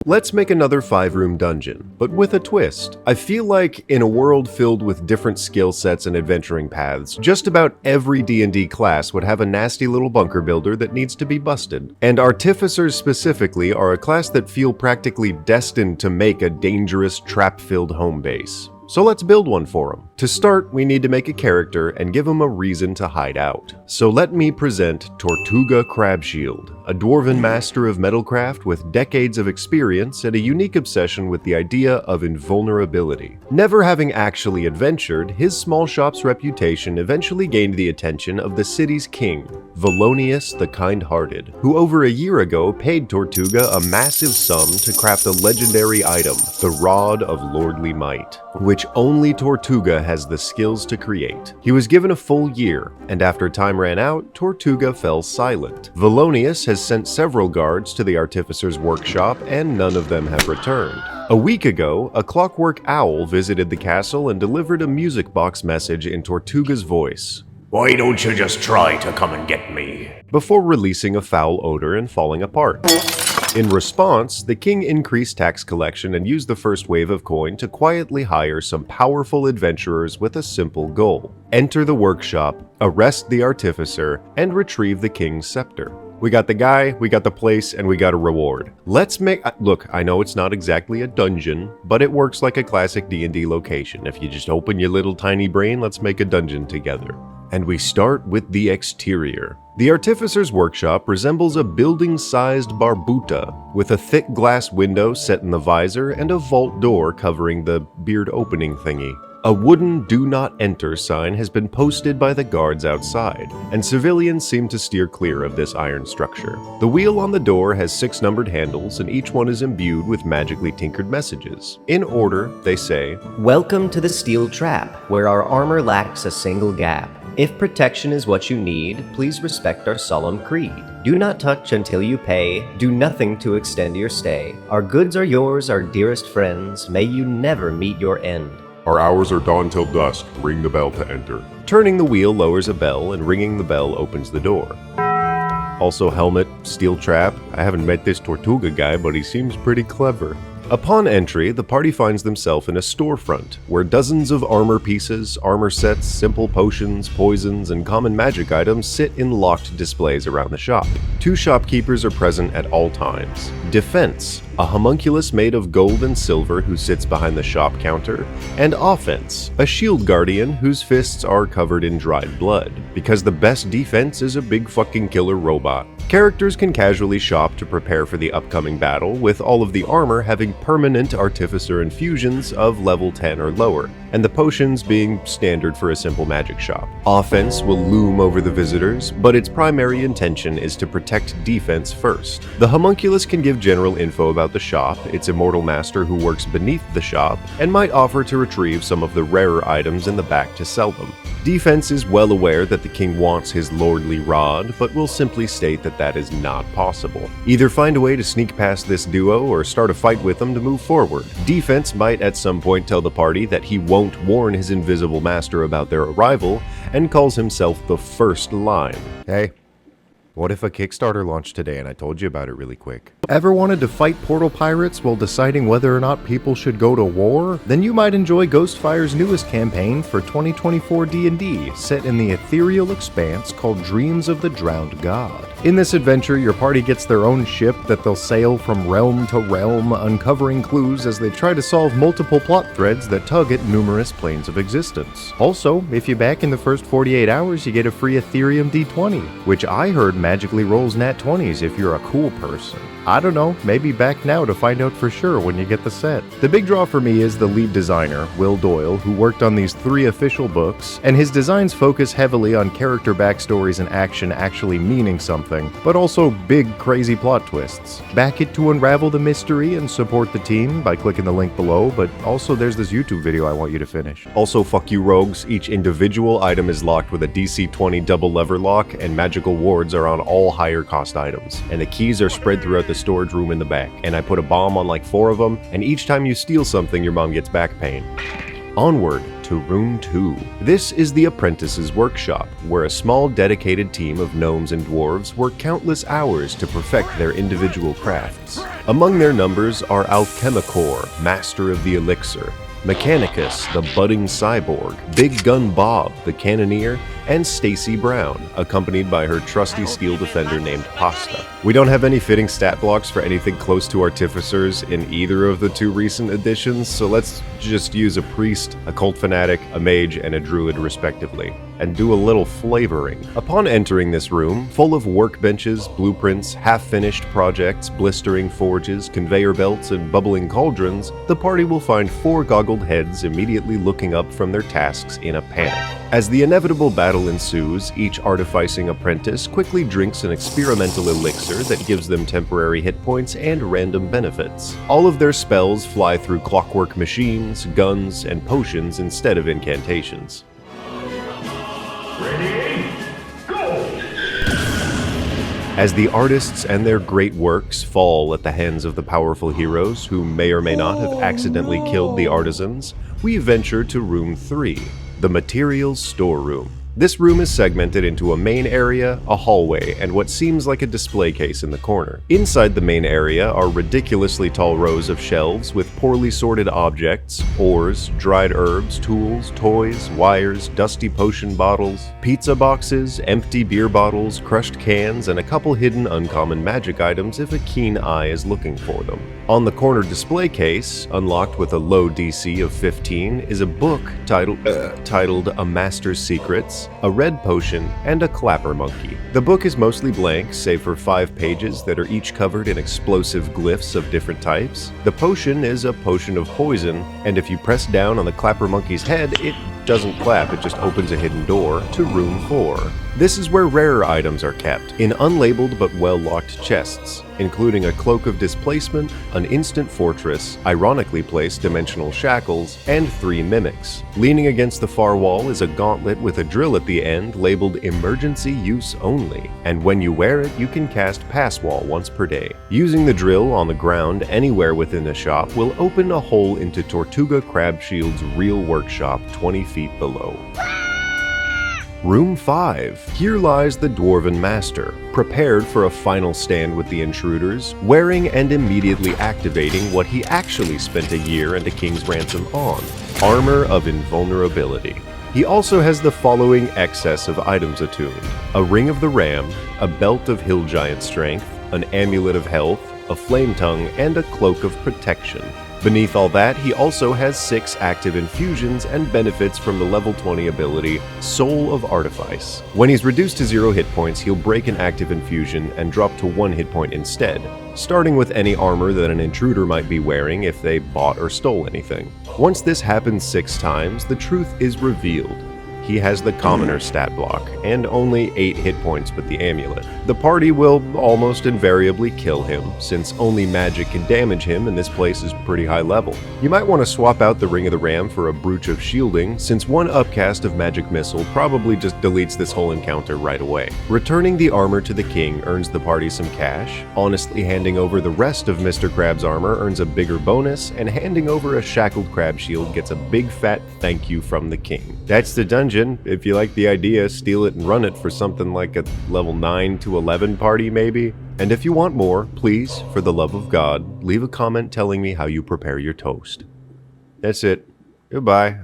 Let's make another 5-room dungeon, but with a twist. I feel like in a world filled with different skill sets and adventuring paths, just about every D&D class would have a nasty little bunker builder that needs to be busted. And Artificers specifically are a class that feel practically destined to make a dangerous, trap-filled home base. So let's build one for him. To start, we need to make a character and give him a reason to hide out. So let me present Tortuga Crabshield, a dwarven master of metalcraft with decades of experience and a unique obsession with the idea of invulnerability. Never having actually adventured, his small shop's reputation eventually gained the attention of the city's king, Valonius the Kind-Hearted, who over a year ago paid Tortuga a massive sum to craft a legendary item, the Rod of Lordly Might, which only Tortuga has the skills to create. He was given a full year, and after time ran out, Tortuga fell silent. Valonius has sent several guards to the Artificer's workshop, and none of them have returned. A week ago, a clockwork owl visited the castle and delivered a music box message in Tortuga's voice. "Why don't you just try to come and get me?" Before releasing a foul odor and falling apart. In response, the king increased tax collection and used the first wave of coin to quietly hire some powerful adventurers with a simple goal. Enter the workshop, arrest the Artificer, and retrieve the king's scepter. We got the guy, we got the place, and we got a reward. Let's make... Look, I know it's not exactly a dungeon, but it works like a classic D&D location. If you just open your little tiny brain, let's make a dungeon together. And we start with the exterior. The Artificer's workshop resembles a building-sized barbuta, with a thick glass window set in the visor and a vault door covering the beard opening thingy. A wooden "Do Not Enter" sign has been posted by the guards outside, and civilians seem to steer clear of this iron structure. The wheel on the door has 6 numbered handles, and each one is imbued with magically tinkered messages. In order, they say, "Welcome to the steel trap, where our armor lacks a single gap. If protection is what you need, please respect our solemn creed. Do not touch until you pay. Do nothing to extend your stay. Our goods are yours, our dearest friends. May you never meet your end. Our hours are dawn till dusk. Ring the bell to enter." Turning the wheel lowers a bell, and ringing the bell opens the door. Also helmet, steel trap. I haven't met this Tortuga guy, but he seems pretty clever. Upon entry, the party finds themselves in a storefront, where dozens of armor pieces, armor sets, simple potions, poisons, and common magic items sit in locked displays around the shop. 2 shopkeepers are present at all times. Defense, a homunculus made of gold and silver who sits behind the shop counter, and offense, a shield guardian whose fists are covered in dried blood, because the best defense is a big fucking killer robot. Characters can casually shop to prepare for the upcoming battle, with all of the armor having permanent Artificer infusions of level 10 or lower, and the potions being standard for a simple magic shop. Offense will loom over the visitors, but its primary intention is to protect defense first. The homunculus can give general info about the shop, its immortal master who works beneath the shop, and might offer to retrieve some of the rarer items in the back to sell them. Defense is well aware that the king wants his lordly rod, but will simply state that that is not possible. Either find a way to sneak past this duo or start a fight with them to move forward. Defense might at some point tell the party that he won't warn his invisible master about their arrival, and calls himself the First Line. Hey, what if a Kickstarter launched today and I told you about it really quick? Ever wanted to fight portal pirates while deciding whether or not people should go to war? Then you might enjoy Ghostfire's newest campaign for 2024 D&D, set in the ethereal expanse called Dreams of the Drowned God. In this adventure, your party gets their own ship that they'll sail from realm to realm, uncovering clues as they try to solve multiple plot threads that tug at numerous planes of existence. Also, if you back in the first 48 hours, you get a free Ethereum D20, which I heard magically rolls nat 20s if you're a cool person. I don't know, maybe back now to find out for sure when you get the set. The big draw for me is the lead designer, Will Doyle, who worked on these 3 official books, and his designs focus heavily on character backstories and action actually meaning something, but also big crazy plot twists. Back it to unravel the mystery and support the team by clicking the link below, but also there's this YouTube video I want you to finish. Also, fuck you rogues, each individual item is locked with a DC 20 double lever lock, and magical wards are on all higher cost items, and the keys are spread throughout the storage room in the back, and I put a bomb on like 4 of them, and each time you steal something your mom gets back pain. Onward to Room 2. This is the apprentices' workshop, where a small dedicated team of gnomes and dwarves work countless hours to perfect their individual crafts. Among their numbers are Alchemicor, master of the elixir, Mechanicus, the budding cyborg, Big Gun Bob, the cannoneer, and Stacy Brown, accompanied by her trusty steel defender named Pasta. We don't have any fitting stat blocks for anything close to Artificers in either of the 2 recent editions, so let's just use a priest, a cult fanatic, a mage, and a druid respectively, and do a little flavoring. Upon entering this room, full of workbenches, blueprints, half-finished projects, blistering forges, conveyor belts, and bubbling cauldrons, the party will find 4 goggled heads immediately looking up from their tasks in a panic. As the inevitable battle ensues, each artificing apprentice quickly drinks an experimental elixir that gives them temporary hit points and random benefits. All of their spells fly through clockwork machines, guns, and potions instead of incantations. As the artists and their great works fall at the hands of the powerful heroes who may or may not have accidentally killed the artisans, we venture to Room 3, the Materials Storeroom. This room is segmented into a main area, a hallway, and what seems like a display case in the corner. Inside the main area are ridiculously tall rows of shelves with poorly sorted objects, ores, dried herbs, tools, toys, wires, dusty potion bottles, pizza boxes, empty beer bottles, crushed cans, and a couple hidden uncommon magic items if a keen eye is looking for them. On the corner display case, unlocked with a low DC of 15, is a book titled A Master's Secrets, a red potion, and a clapper monkey. The book is mostly blank, save for 5 pages that are each covered in explosive glyphs of different types. The potion is a potion of poison, and if you press down on the clapper monkey's head, it doesn't clap, it just opens a hidden door to Room 4. This is where rarer items are kept, in unlabeled but well-locked chests, including a cloak of displacement, an instant fortress, ironically placed dimensional shackles, and 3 mimics. Leaning against the far wall is a gauntlet with a drill at the end labeled Emergency Use Only, and when you wear it, you can cast Pass Wall once per day. Using the drill on the ground anywhere within the shop will open a hole into Tortuga Crabshield's real workshop 20 feet below. Room 5. Here lies the Dwarven Master, prepared for a final stand with the intruders, wearing and immediately activating what he actually spent a year and a king's ransom on: Armor of Invulnerability. He also has the following excess of items attuned: a Ring of the Ram, a Belt of Hill Giant Strength, an Amulet of Health, a Flame Tongue, and a Cloak of Protection. Beneath all that, he also has 6 active infusions and benefits from the level 20 ability Soul of Artifice. When he's reduced to 0 hit points, he'll break an active infusion and drop to 1 hit point instead, starting with any armor that an intruder might be wearing if they bought or stole anything. Once this happens 6 times, the truth is revealed. He has the commoner stat block, and only 8 hit points with the amulet. The party will almost invariably kill him, since only magic can damage him and this place is pretty high level. You might want to swap out the Ring of the Ram for a Brooch of Shielding, since 1 upcast of Magic Missile probably just deletes this whole encounter right away. Returning the armor to the king earns the party some cash, honestly handing over the rest of Mr. Crab's armor earns a bigger bonus, and handing over a shackled crab shield gets a big fat thank you from the king. That's the dungeon. If you like the idea, steal it and run it for something like a level 9 to 11 party maybe. And if you want more, please, for the love of God, leave a comment telling me how you prepare your toast. That's it. Goodbye.